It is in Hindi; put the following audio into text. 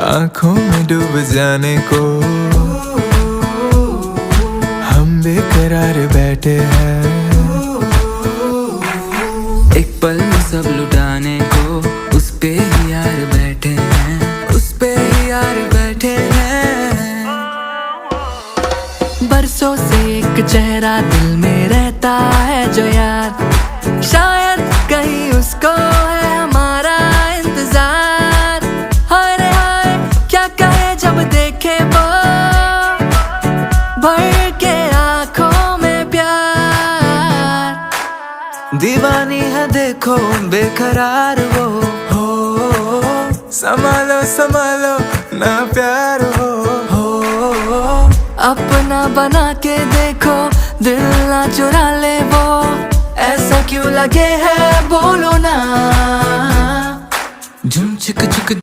आंखों में डूब जाने को हम बेकरार बैठे हैं। एक पल में सब लुटाने को उस पे ही यार बैठे हैं, उस पे ही यार बैठे हैं। बरसों से एक चेहरा दिल में रहता है जो यार, शायद कहीं उसको है हमारा इंतजार। हाय रे हाय क्या कहे जब देखे वो भर के आंखों में प्यार। दीवानी है देखो बेकरार वो हो संभालो संभालो ना प्यार हो। अपना बना के देखो दिल ना चुरा ले वो, ऐसा क्यों लगे है बोलो ना। झुम चिक चिक